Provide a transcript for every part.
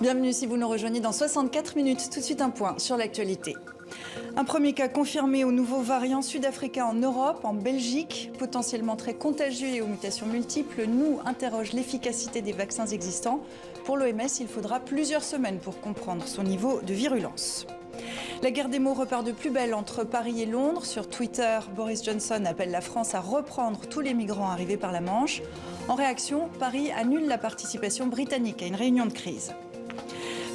Bienvenue si vous nous rejoignez dans 64 minutes. Tout de suite un point sur l'actualité. Un premier cas confirmé au nouveau variant sud-africain en Europe, en Belgique, potentiellement très contagieux et aux mutations multiples, nous interroge l'efficacité des vaccins existants. Pour l'OMS, il faudra plusieurs semaines pour comprendre son niveau de virulence. La guerre des mots repart de plus belle entre Paris et Londres. Sur Twitter, Boris Johnson appelle la France à reprendre tous les migrants arrivés par la Manche. En réaction, Paris annule la participation britannique à une réunion de crise.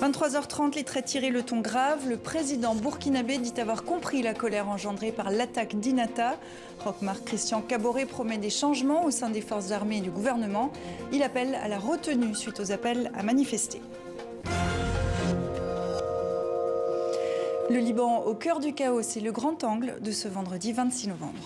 23h30, les traits tirés, le ton grave. Le président burkinabé dit avoir compris la colère engendrée par l'attaque d'Inata. Roch-Marc Christian Kaboré promet des changements au sein des forces armées et du gouvernement. Il appelle à la retenue suite aux appels à manifester. Le Liban au cœur du chaos, c'est le grand angle de ce vendredi 26 novembre.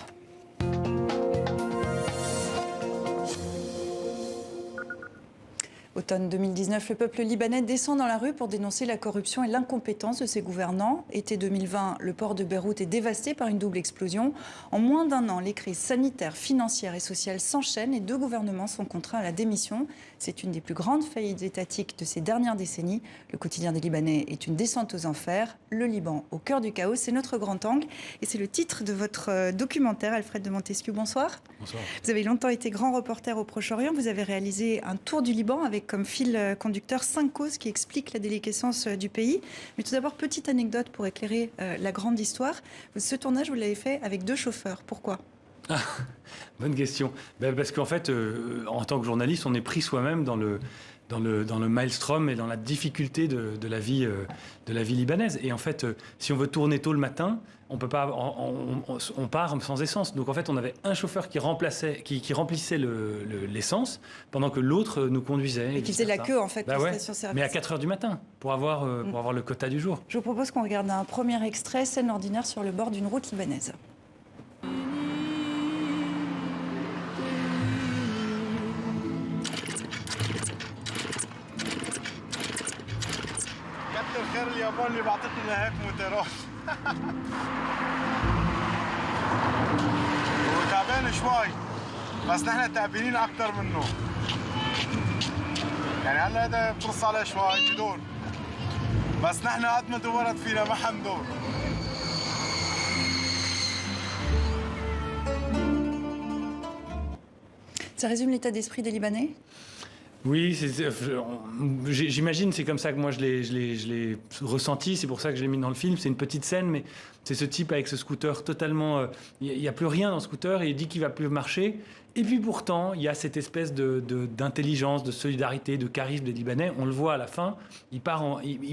Automne 2019, le peuple libanais descend dans la rue pour dénoncer la corruption et l'incompétence de ses gouvernants. Été 2020, le port de Beyrouth est dévasté par une double explosion. En moins d'un an, les crises sanitaires, financières et sociales s'enchaînent et deux gouvernements sont contraints à la démission. C'est une des plus grandes faillites étatiques de ces dernières décennies. Le quotidien des Libanais est une descente aux enfers. Le Liban au cœur du chaos, c'est notre grand angle. Et c'est le titre de votre documentaire, Alfred de Montesquieu. Bonsoir. Bonsoir. Vous avez longtemps été grand reporter au Proche-Orient. Vous avez réalisé un tour du Liban avec comme fil conducteur 5 causes qui expliquent la déliquescence du pays. Mais tout d'abord, petite anecdote pour éclairer la grande histoire. Ce tournage, vous l'avez fait avec 2 chauffeurs. Pourquoi ? Bonne question. Parce qu'en fait, en tant que journaliste, on est pris soi-même dans le maelstrom et dans la difficulté de la vie libanaise. Et en fait, si on veut tourner tôt le matin, on peut pas, on part sans essence. Donc en fait, on avait un chauffeur qui remplissait l'essence pendant que l'autre nous conduisait. Et qui faisait la queue en fait, la station-service. Mais à 4 h du matin, pour avoir le quota du jour. Je vous propose qu'on regarde un premier extrait, scène ordinaire sur le bord d'une route libanaise. اليابان اللي بعطتنا هيك موتورات وتعبان شوي بس نحن تعبانين اكثر منه يعني هلا هذا بترص عليه شوي بدور بس نحن قد ما دورت فينا ما حندور. Ça résume l'état d'esprit des Libanais ? Oui, j'imagine, c'est comme ça que moi je l'ai ressenti, c'est pour ça que je l'ai mis dans le film. C'est une petite scène, mais c'est ce type avec ce scooter totalement... Il n'y a plus rien dans le scooter et il dit qu'il ne va plus marcher. Et puis pourtant, il y a cette espèce d'intelligence, de solidarité, de charisme des Libanais. On le voit à la fin, il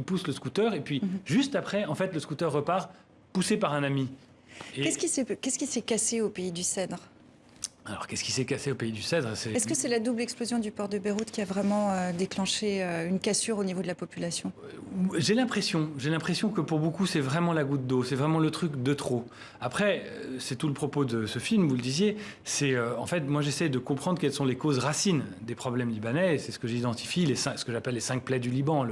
pousse le scooter et puis juste après, en fait, le scooter repart poussé par un ami. Qu'est-ce qui s'est cassé au pays du Cèdre ? Alors, qu'est-ce qui s'est cassé au pays du Cèdre ? Est-ce que c'est la double explosion du port de Beyrouth qui a vraiment déclenché une cassure au niveau de la population ? J'ai l'impression que pour beaucoup, c'est vraiment la goutte d'eau, c'est vraiment le truc de trop. Après, c'est tout le propos de ce film, vous le disiez, c'est en fait, moi j'essaie de comprendre quelles sont les causes racines des problèmes libanais, et c'est ce que j'identifie, ce que j'appelle les 5 plaies du Liban,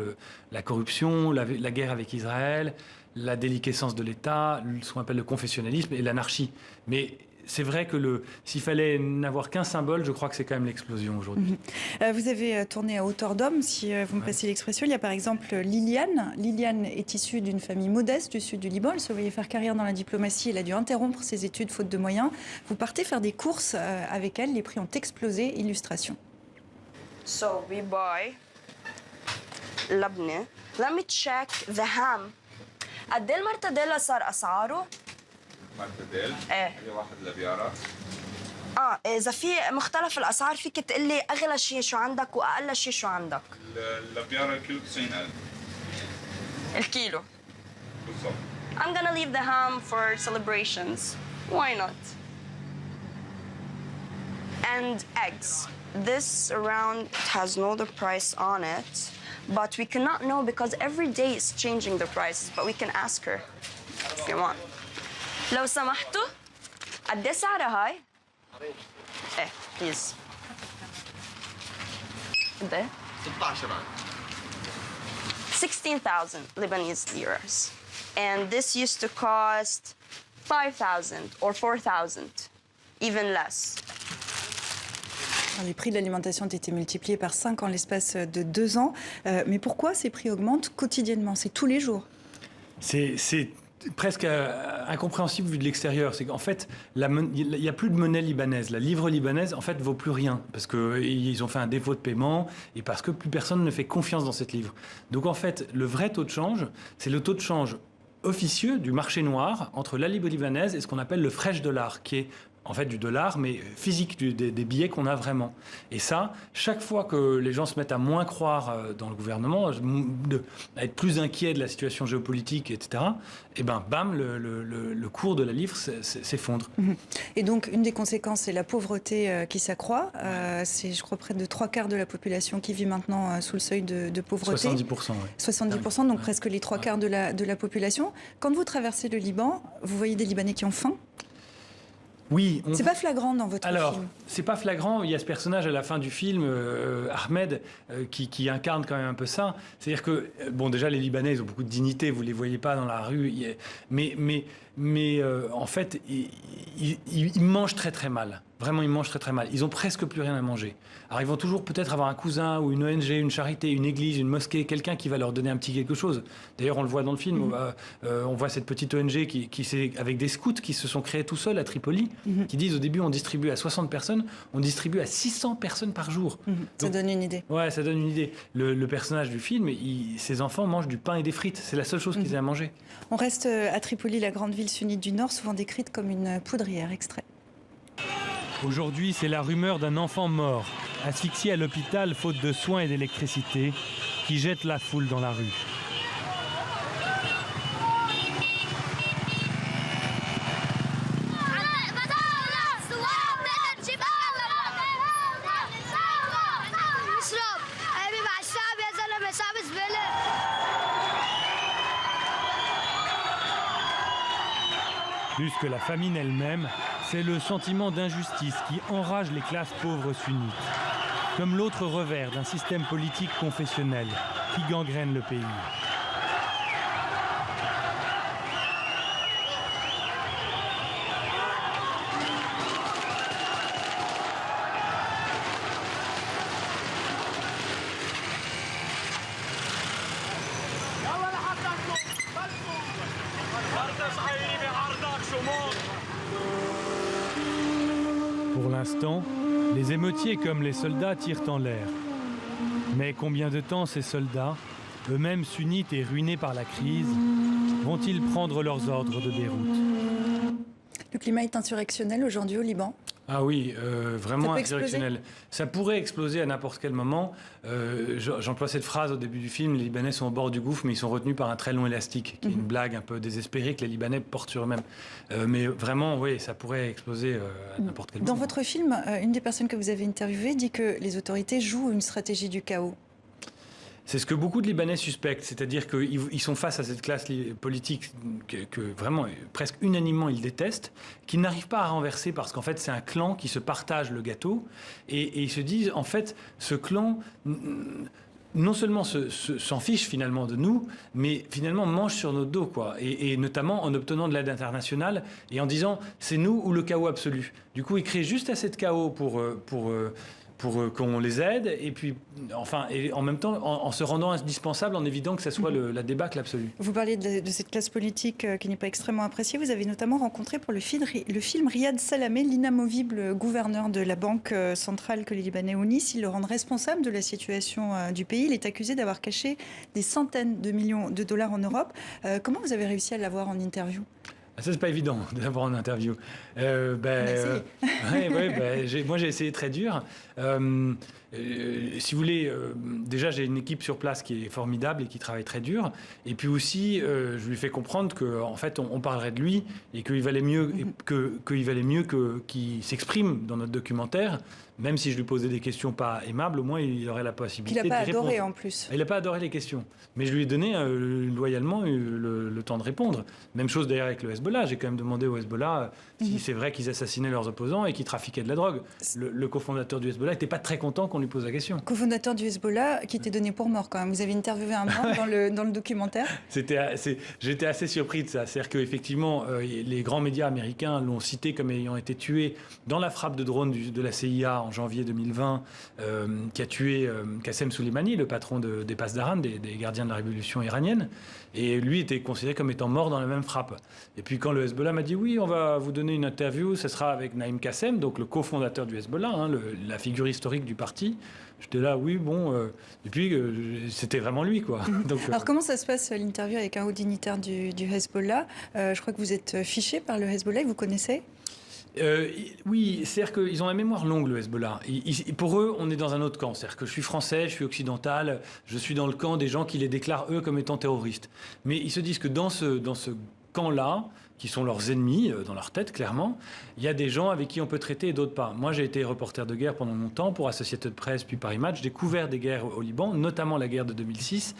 la corruption, la guerre avec Israël, la déliquescence de l'État, ce qu'on appelle le confessionnalisme et l'anarchie. Mais c'est vrai que s'il fallait n'avoir qu'un symbole, je crois que c'est quand même l'explosion aujourd'hui. Vous avez tourné à hauteur d'homme, si vous me passez l'expression. Il y a par exemple Liliane. Liliane est issue d'une famille modeste du sud du Liban. Elle se voyait faire carrière dans la diplomatie. Elle a dû interrompre ses études faute de moyens. Vous partez faire des courses avec elle. Les prix ont explosé. Illustration. So we buy لبنة. Let me check the ham. قد ايه المرتديلا صار أسعاره؟ مرتديل؟ ايه أي واحد اللي بيعرف؟ إذا في مختلف الأسعار فيك تقول لي أغلى شيء شو عندك وأقل شيء شو عندك؟ اللي بيعرف الكيلو 90,000 الكيلو بالضبط. I'm gonna leave the ham for celebrations. Why not? And eggs. This round has no the price on it, but we cannot know because every day it's changing the prices, but we can ask her if you want. لو سمحتوا قد ايه سعرها هاي؟ ايه بليز. قد ايه؟ 16,000 Lebanese liras. And this used to cost 5,000 or 4,000, even less. Alors, les prix de l'alimentation ont été multipliés par 5 en l'espace de 2 ans. Mais pourquoi ces prix augmentent quotidiennement? C'est tous les jours. C'est presque incompréhensible vu de l'extérieur. C'est qu'en fait, il n'y a plus de monnaie libanaise. La livre libanaise, en fait, vaut plus rien parce qu'ils ont fait un défaut de paiement et parce que plus personne ne fait confiance dans cette livre. Donc, en fait, le vrai taux de change, c'est le taux de change officieux du marché noir entre la livre libanaise et ce qu'on appelle le fresh dollar, qui est en fait du dollar, mais physique, des billets qu'on a vraiment. Et ça, chaque fois que les gens se mettent à moins croire dans le gouvernement, à être plus inquiets de la situation géopolitique, etc., et ben bam, le cours de la livre s'effondre. Et donc, une des conséquences, c'est la pauvreté qui s'accroît. C'est, je crois, près de 3/4 de la population qui vit maintenant sous le seuil de pauvreté. 70%, oui. 70%, donc presque les 3/4 de la population. Quand vous traversez le Liban, vous voyez des Libanais qui ont faim? Oui. C'est pas flagrant dans votre Alors, film? c'est pas flagrant. Il y a ce personnage à la fin du film, Ahmed, qui incarne quand même un peu ça. C'est-à-dire que, bon, déjà, les Libanais, ils ont beaucoup de dignité. Vous les voyez pas dans la rue. Mais en fait, ils mangent très très mal. Vraiment, ils mangent très très mal. Ils ont presque plus rien à manger. Alors, ils vont toujours peut-être avoir un cousin ou une ONG, une charité, une église, une mosquée, quelqu'un qui va leur donner un petit quelque chose. D'ailleurs, on le voit dans le film. On voit cette petite ONG avec des scouts qui se sont créés tout seuls à Tripoli, qui disent au début, on distribue à 60 personnes, on distribue à 600 personnes par jour. Ça donne une idée. Ouais, ça donne une idée. Le personnage du film, ses enfants mangent du pain et des frites. C'est la seule chose qu'ils aient à manger. On reste à Tripoli, la grande ville sunnite du Nord, souvent décrite comme une poudrière. Extrait. Aujourd'hui, c'est la rumeur d'un enfant mort, asphyxié à l'hôpital faute de soins et d'électricité, qui jette la foule dans la rue. Plus que la famine elle-même, c'est le sentiment d'injustice qui enrage les classes pauvres sunnites, comme l'autre revers d'un système politique confessionnel qui gangrène le pays. Pour l'instant, les émeutiers comme les soldats tirent en l'air. Mais combien de temps ces soldats, eux-mêmes sunnites et ruinés par la crise, vont-ils prendre leurs ordres de Beyrouth? Le climat est insurrectionnel aujourd'hui au Liban? Ah oui, vraiment Ça peut insurrectionnel. Ça pourrait exploser à n'importe quel moment. J'emploie cette phrase au début du film, les Libanais sont au bord du gouffre, mais ils sont retenus par un très long élastique, qui est une blague un peu désespérée que les Libanais portent sur eux-mêmes. Mais vraiment, oui, ça pourrait exploser à n'importe quel moment. Dans votre film, une des personnes que vous avez interviewées dit que les autorités jouent une stratégie du chaos. C'est ce que beaucoup de Libanais suspectent, c'est-à-dire qu'ils sont face à cette classe politique que vraiment, presque unanimement, ils détestent, qu'ils n'arrivent pas à renverser parce qu'en fait, c'est un clan qui se partage le gâteau. Et ils se disent, en fait, ce clan, non seulement s'en fiche finalement de nous, mais finalement mange sur notre dos, quoi. Et notamment en obtenant de l'aide internationale et en disant, c'est nous ou le chaos absolu. Du coup, ils créent juste assez de chaos pour qu'on les aide, et puis, enfin, et en même temps, en se rendant indispensable, en évitant que ça soit la débâcle absolue. Vous parlez de cette classe politique qui n'est pas extrêmement appréciée. Vous avez notamment rencontré pour le film Riyad Salamé, l'inamovible gouverneur de la banque centrale que les Libanais unissent. Ils le rendent responsable de la situation du pays. Il est accusé d'avoir caché des centaines de millions de dollars en Europe. Comment vous avez réussi à l'avoir en interview ? Ça, c'est pas évident d'avoir en interview. Moi, j'ai essayé très dur. Si vous voulez, déjà, j'ai une équipe sur place qui est formidable et qui travaille très dur. Et puis aussi, je lui fais comprendre qu'en fait, on parlerait de lui et qu'il valait mieux qu'il s'exprime dans notre documentaire. Même si je lui posais des questions pas aimables, au moins il aurait la possibilité d'y répondre. Il n'a pas adoré en plus. Il n'a pas adoré les questions. Mais je lui ai donné loyalement le temps de répondre. Même chose d'ailleurs avec le Hezbollah. J'ai quand même demandé au Hezbollah si c'est vrai qu'ils assassinaient leurs opposants et qu'ils trafiquaient de la drogue. Le cofondateur du Hezbollah n'était pas très content qu'on lui pose la question. Co-fondateur du Hezbollah, qui était donné pour mort quand même. Vous avez interviewé un mort dans le documentaire. J'étais assez surpris de ça. C'est-à-dire qu'effectivement, les grands médias américains l'ont cité comme ayant été tué dans la frappe de drone de la CIA en janvier 2020, qui a tué Qassem Soleimani, le patron des Passes d'Aran, des gardiens de la révolution iranienne. Et lui était considéré comme étant mort dans la même frappe. Et puis quand le Hezbollah m'a dit oui, on va vous donner une interview, ce sera avec Naïm Qassem, donc le cofondateur du Hezbollah, hein, la figure historique du parti. J'étais là, oui, bon. Et puis c'était vraiment lui, quoi. Donc, alors comment ça se passe l'interview avec un haut dignitaire du Hezbollah? Je crois que vous êtes fiché par le Hezbollah, vous connaissez? Oui, c'est-à-dire qu'ils ont la mémoire longue, le Hezbollah. Pour eux, on est dans un autre camp. C'est-à-dire que je suis français, je suis occidental, je suis dans le camp des gens qui les déclarent, eux, comme étant terroristes. Mais ils se disent que dans ce camp-là, qui sont leurs ennemis, dans leur tête, clairement, il y a des gens avec qui on peut traiter et d'autres pas. Moi, j'ai été reporter de guerre pendant longtemps pour Associated Press, puis Paris Match. J'ai couvert des guerres au Liban, notamment la guerre de 2006.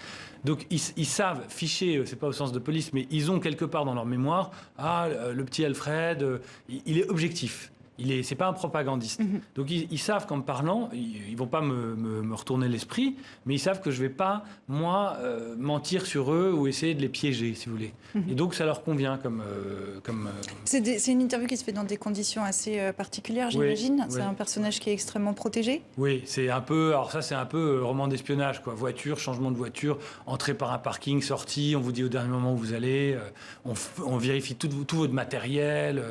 Donc, ils savent, ficher, c'est pas au sens de police, mais ils ont quelque part dans leur mémoire, le petit Alfred, il est objectif. C'est pas un propagandiste. Donc ils savent qu'en me parlant, ils vont pas me retourner l'esprit, mais ils savent que je vais pas, moi, mentir sur eux ou essayer de les piéger, si vous voulez. Et donc ça leur convient comme... C'est une interview qui se fait dans des conditions assez particulières, j'imagine. Oui, c'est un personnage qui est extrêmement protégé. Oui, c'est un peu... Alors ça, c'est un peu roman d'espionnage, quoi. Voiture, changement de voiture, entrée par un parking, sortie, on vous dit au dernier moment où vous allez, on vérifie tout votre matériel...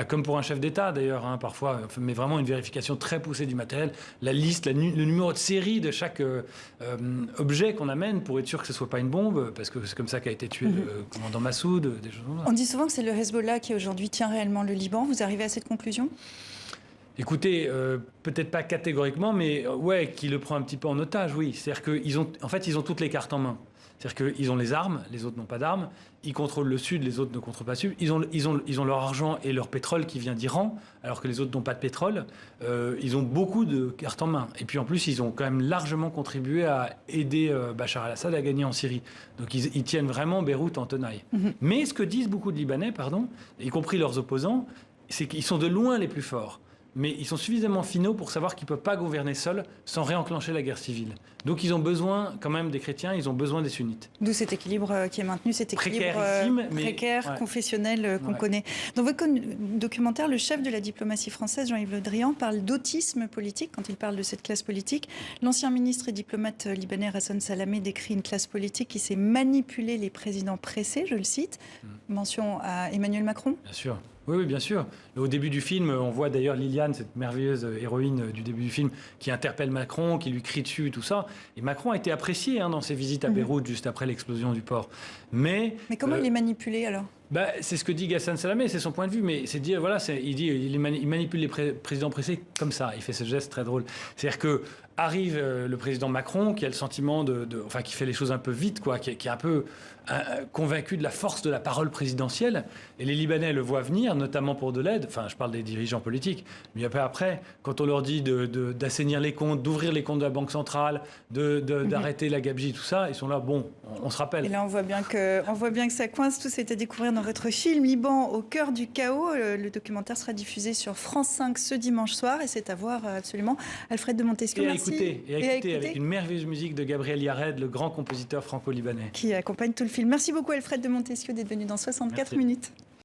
comme pour un chef d'État d'ailleurs, hein, parfois, mais vraiment une vérification très poussée du matériel, la liste, le numéro de série de chaque objet qu'on amène pour être sûr que ce ne soit pas une bombe, parce que c'est comme ça qu'a été tué le commandant Massoud, des choses comme ça. On dit souvent que c'est le Hezbollah qui aujourd'hui tient réellement le Liban. Vous arrivez à cette conclusion ? Écoutez, peut-être pas catégoriquement, mais ouais, qui le prend un petit peu en otage, oui. C'est-à-dire qu'ils ont toutes les cartes en main. C'est-à-dire qu'ils ont les armes, les autres n'ont pas d'armes. Ils contrôlent le sud, les autres ne contrôlent pas le sud. Ils ont leur argent et leur pétrole qui vient d'Iran, alors que les autres n'ont pas de pétrole. Ils ont beaucoup de cartes en main. Et puis en plus, ils ont quand même largement contribué à aider Bachar al-Assad à gagner en Syrie. Donc ils tiennent vraiment Beyrouth en tenaille. Mais ce que disent beaucoup de Libanais, y compris leurs opposants, c'est qu'ils sont de loin les plus forts. Mais ils sont suffisamment finaux pour savoir qu'ils ne peuvent pas gouverner seuls sans réenclencher la guerre civile. Donc ils ont besoin quand même des chrétiens, ils ont besoin des sunnites. D'où cet équilibre qui est maintenu, cet équilibre précaire, confessionnel qu'on connaît. Dans votre documentaire, le chef de la diplomatie française, Jean-Yves Le Drian, parle d'autisme politique quand il parle de cette classe politique. L'ancien ministre et diplomate libanais Hassan Salamé décrit une classe politique qui sait manipuler les présidents pressés, je le cite. Mention à Emmanuel Macron. Bien sûr. Oui, bien sûr. Au début du film, on voit d'ailleurs Liliane, cette merveilleuse héroïne du début du film, qui interpelle Macron, qui lui crie dessus, tout ça. Et Macron a été apprécié dans ses visites à Beyrouth, juste après l'explosion du port. Mais comment il est manipulé, alors ? C'est ce que dit Ghassan Salamé, c'est son point de vue, mais c'est dire, voilà, il manipule les présidents pressés comme ça. Il fait ce geste très drôle. C'est-à-dire que arrive le président Macron, qui a le sentiment qui fait les choses un peu vite, quoi, qui est un peu convaincu de la force de la parole présidentielle, et les Libanais le voient venir, notamment pour de l'aide. Enfin, je parle des dirigeants politiques, mais après, quand on leur dit d'assainir les comptes, d'ouvrir les comptes de la Banque centrale, d'arrêter la gabegie, tout ça, ils sont là, bon, on se rappelle. Et là, on voit bien que ça coince. Tout c'est à découvrir dans votre film Liban au cœur du chaos. Le documentaire sera diffusé sur France 5 ce dimanche soir, et c'est à voir absolument. Alfred de Montesquieu, merci. Et à écouter avec une merveilleuse musique de Gabriel Yared, le grand compositeur franco-libanais. Qui accompagne tout le film. Merci beaucoup Alfred de Montesquieu d'être venu dans 64 minutes.